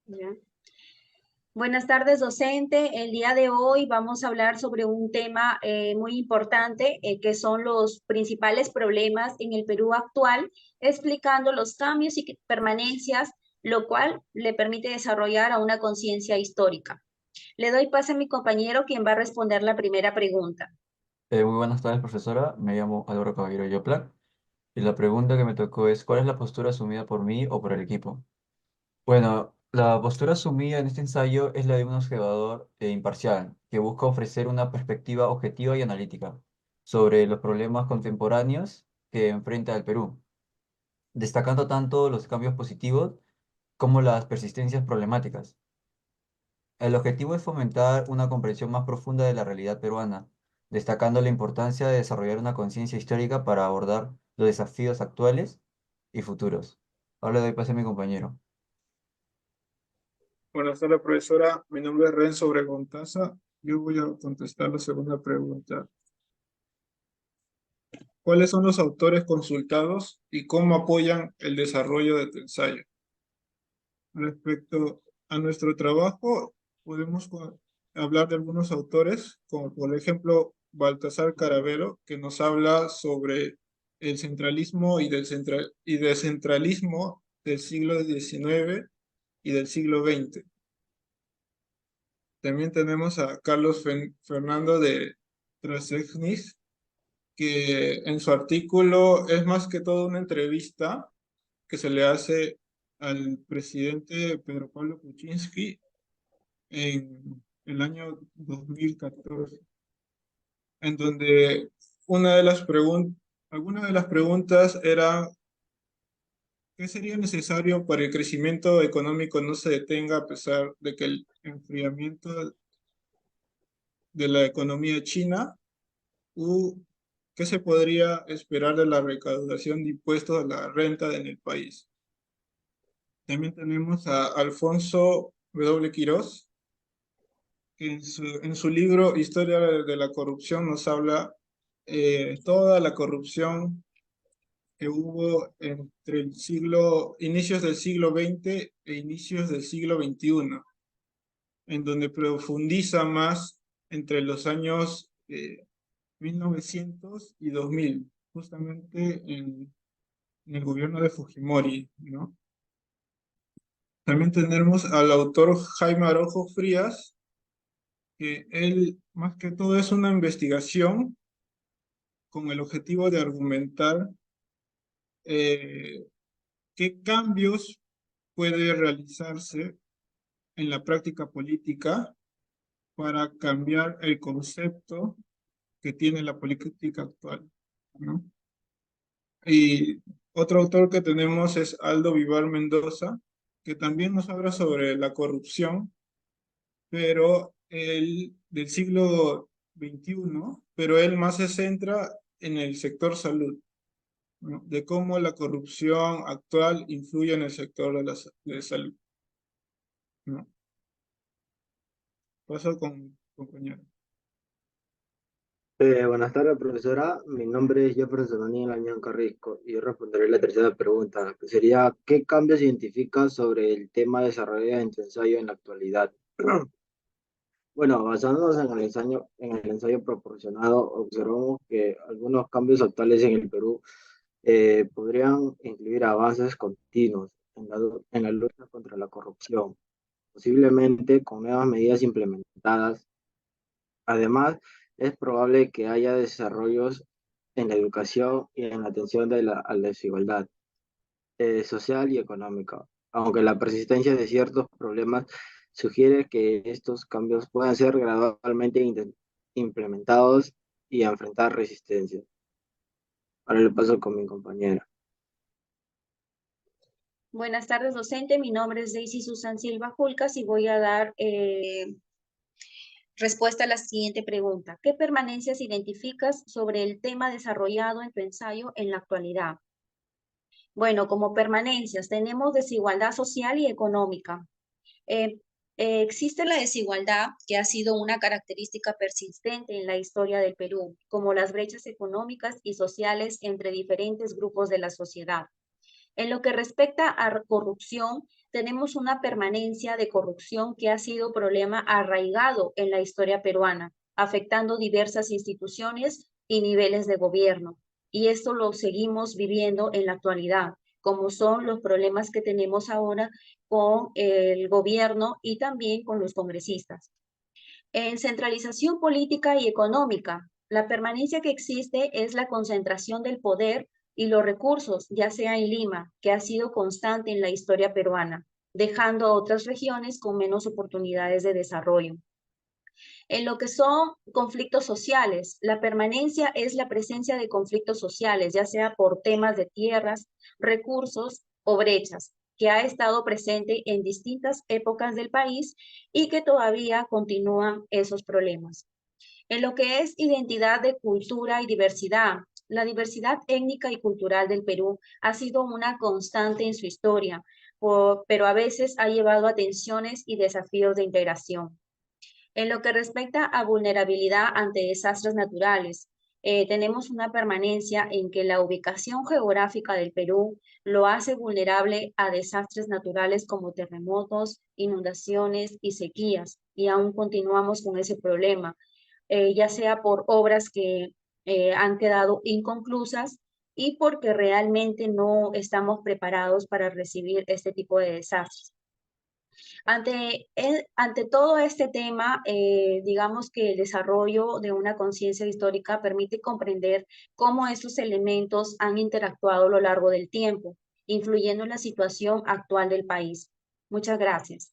Ya. Buenas tardes, docente. El día de hoy vamos a hablar sobre un tema muy importante, que son los principales problemas en el Perú actual, explicando los cambios y permanencias, lo cual le permite desarrollar a una conciencia histórica. Le doy pase a mi compañero, quien va a responder la primera pregunta. Muy buenas tardes, profesora. Me llamo Álvaro Caballero Yopla. Y la pregunta que me tocó es, ¿cuál es la postura asumida por mí o por el equipo? Bueno, la postura asumida en este ensayo es la de un observador imparcial, que busca ofrecer una perspectiva objetiva y analítica sobre los problemas contemporáneos que enfrenta el Perú, destacando tanto los cambios positivos como las persistencias problemáticas. El objetivo es fomentar una comprensión más profunda de la realidad peruana, destacando la importancia de desarrollar una conciencia histórica para abordar los desafíos actuales y futuros. Ahora le doy paso a mi compañero. Buenas tardes, profesora. Mi nombre es Renzo Obregón Taza. Yo voy a contestar la segunda pregunta. ¿Cuáles son los autores consultados y cómo apoyan el desarrollo de tu ensayo? Respecto a nuestro trabajo, podemos hablar de algunos autores, como por ejemplo Baltasar Caravero, que nos habla sobre el centralismo y descentralismo del siglo XIX y del siglo XX. También tenemos a Carlos Fernando de Trasegnis, que en su artículo es más que todo una entrevista que se le hace al presidente Pedro Pablo Kuczynski en el año 2014, en donde alguna de las preguntas era: ¿qué sería necesario para el crecimiento económico no se detenga a pesar de que el enfriamiento de la economía china? ¿Qué se podría esperar de la recaudación de impuestos a la renta en el país? También tenemos a Alfonso W. Quirós, que en su libro Historia de la corrupción nos habla toda la corrupción que hubo entre inicios del siglo XX e inicios del siglo XXI, en donde profundiza más entre los años 1900 y 2000, justamente en el gobierno de Fujimori, ¿no? También tenemos al autor Jaime Araujo Frías, que él más que todo es una investigación con el objetivo de argumentar eh, qué cambios puede realizarse en la práctica política para cambiar el concepto que tiene la política actual, ¿no? Y otro autor que tenemos es Aldo Vivar Mendoza, que también nos habla sobre la corrupción, pero él del siglo XXI, pero él más se centra en el sector salud, ¿no? De cómo la corrupción actual influye en el sector de salud, ¿no? Paso con compañero. Buenas tardes, profesora. Mi nombre es Jefferson Daniel Añón Carrisco y yo responderé la tercera pregunta, que sería: ¿qué cambios identificas sobre el tema desarrollado en tu ensayo en la actualidad? Bueno, basándonos en el ensayo proporcionado, observamos que algunos cambios actuales en el Perú podrían incluir avances continuos en la lucha contra la corrupción, posiblemente con nuevas medidas implementadas. Además, es probable que haya desarrollos en la educación y en la atención a la desigualdad social y económica, aunque la persistencia de ciertos problemas sugiere que estos cambios puedan ser gradualmente implementados y enfrentar resistencia. Ahora le paso con mi compañera. Buenas tardes, docente. Mi nombre es Daisy Susan Silva Julcas y voy a dar respuesta a la siguiente pregunta. ¿Qué permanencias identificas sobre el tema desarrollado en tu ensayo en la actualidad? Bueno, como permanencias tenemos desigualdad social y económica. Eh, Existe la desigualdad que ha sido una característica persistente en la historia del Perú, como las brechas económicas y sociales entre diferentes grupos de la sociedad. En lo que respecta a corrupción, tenemos una permanencia de corrupción que ha sido problema arraigado en la historia peruana, afectando diversas instituciones y niveles de gobierno. Y esto lo seguimos viviendo en la actualidad, como son los problemas que tenemos ahora con el gobierno y también con los congresistas. En centralización política y económica, la permanencia que existe es la concentración del poder y los recursos, ya sea en Lima, que ha sido constante en la historia peruana, dejando a otras regiones con menos oportunidades de desarrollo. En lo que son conflictos sociales, la permanencia es la presencia de conflictos sociales, ya sea por temas de tierras, recursos o brechas, que ha estado presente en distintas épocas del país y que todavía continúan esos problemas. En lo que es identidad de cultura y diversidad, la diversidad étnica y cultural del Perú ha sido una constante en su historia, pero a veces ha llevado a tensiones y desafíos de integración. En lo que respecta a vulnerabilidad ante desastres naturales, tenemos una permanencia en que la ubicación geográfica del Perú lo hace vulnerable a desastres naturales como terremotos, inundaciones y sequías, y aún continuamos con ese problema, ya sea por obras que han quedado inconclusas y porque realmente no estamos preparados para recibir este tipo de desastres. Ante todo este tema, digamos que el desarrollo de una conciencia histórica permite comprender cómo estos elementos han interactuado a lo largo del tiempo, influyendo en la situación actual del país. Muchas gracias.